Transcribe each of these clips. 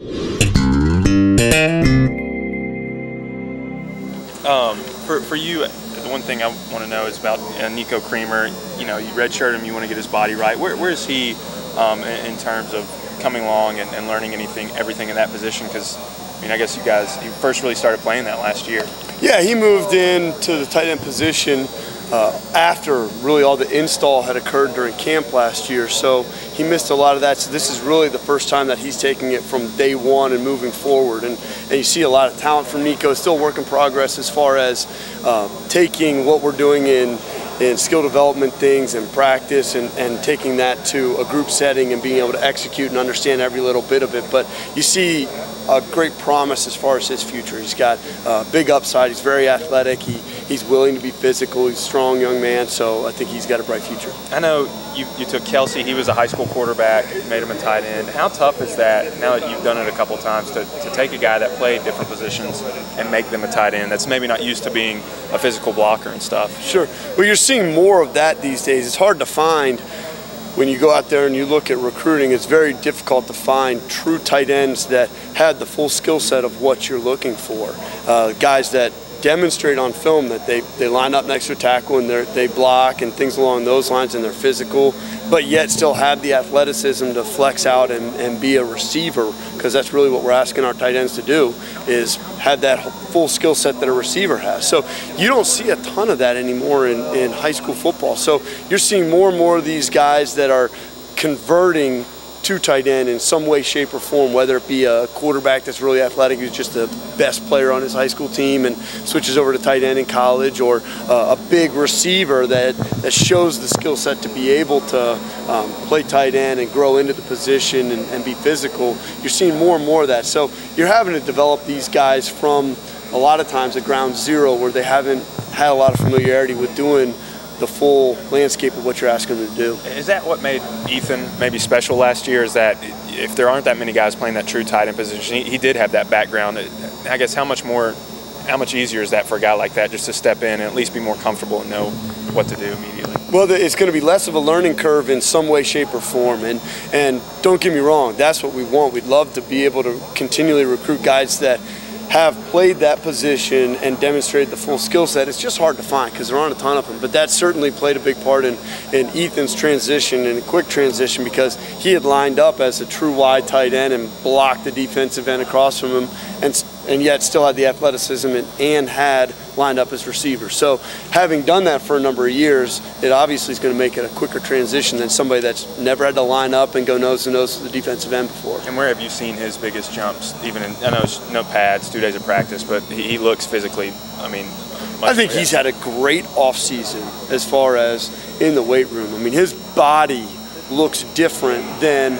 For you, the one thing I want to know is about Nico Creamer. You know, you redshirt him, you want to get his body right. Where is he in terms of coming along and learning everything in that position? Because, I mean, I guess you first really started playing that last year. Yeah, he moved into the tight end position after really all the install had occurred during camp last year, so he missed a lot of that. So this is really the first time that he's taking it from day one and moving forward. And you see a lot of talent from Nico. Still work in progress as far as taking what we're doing in skill development things and practice and taking that to a group setting and being able to execute and understand every little bit of it. But you see a great promise as far as his future. He's got big upside. He's very athletic. He's willing to be physical. He's a strong young man, so I think he's got a bright future. I know you took Kelsey. He was a high school quarterback, made him a tight end. How tough is that, now that you've done it a couple times, to take a guy that played different positions and make them a tight end that's maybe not used to being a physical blocker and stuff? Sure. Well, you're seeing more of that these days. It's hard to find. When you go out there and you look at recruiting, it's very difficult to find true tight ends that had the full skill set of what you're looking for. Guys that demonstrate on film that they line up next to a tackle and they block and things along those lines, and they're physical, but yet still have the athleticism to flex out and be a receiver, because that's really what we're asking our tight ends to do, is have that full skill set that a receiver has. So you don't see a ton of that anymore in high school football. So you're seeing more and more of these guys that are converting to tight end in some way, shape, or form, whether it be a quarterback that's really athletic, who's just the best player on his high school team and switches over to tight end in college, or a big receiver that shows the skill set to be able to play tight end and grow into the position and be physical. You're seeing more and more of that. So you're having to develop these guys from a lot of times at ground zero, where they haven't had a lot of familiarity with doing the full landscape of what you're asking them to do. Is that what made Ethan maybe special last year, is that if there aren't that many guys playing that true tight end position, he did have that background? I guess how much easier is that for a guy like that, just to step in and at least be more comfortable and know what to do immediately? Well, it's going to be less of a learning curve in some way, shape, or form. And don't get me wrong, that's what we want. We'd love to be able to continually recruit guys that have played that position and demonstrated the full skill set. It's just hard to find because there aren't a ton of them. But that certainly played a big part in Ethan's transition, and a quick transition, because he had lined up as a true wide tight end and blocked the defensive end across from him, and yet still had the athleticism and had lined up as receiver. So having done that for a number of years, it obviously is going to make it a quicker transition than somebody that's never had to line up and go nose to nose with the defensive end before. And where have you seen his biggest jumps? Even in, I know it's no pads, 2 days of practice, but he looks physically, I mean, I think he's had a great offseason as far as in the weight room. I mean, his body looks different than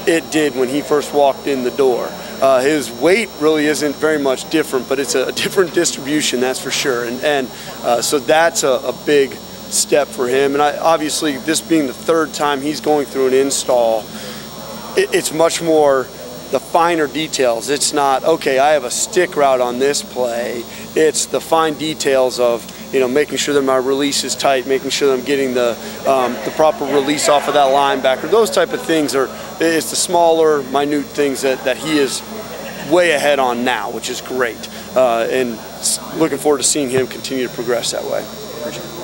it did when he first walked in the door. His weight really isn't very much different, but it's a different distribution, that's for sure. And so that's a big step for him. And obviously, this being the third time he's going through an install, it's much more the finer details. It's not, okay, I have a stick route on this play. It's the fine details of, you know, making sure that my release is tight, making sure that I'm getting the proper release off of that linebacker. Those type of things it's the smaller, minute things that he is way ahead on now, which is great. And looking forward to seeing him continue to progress that way. Appreciate it.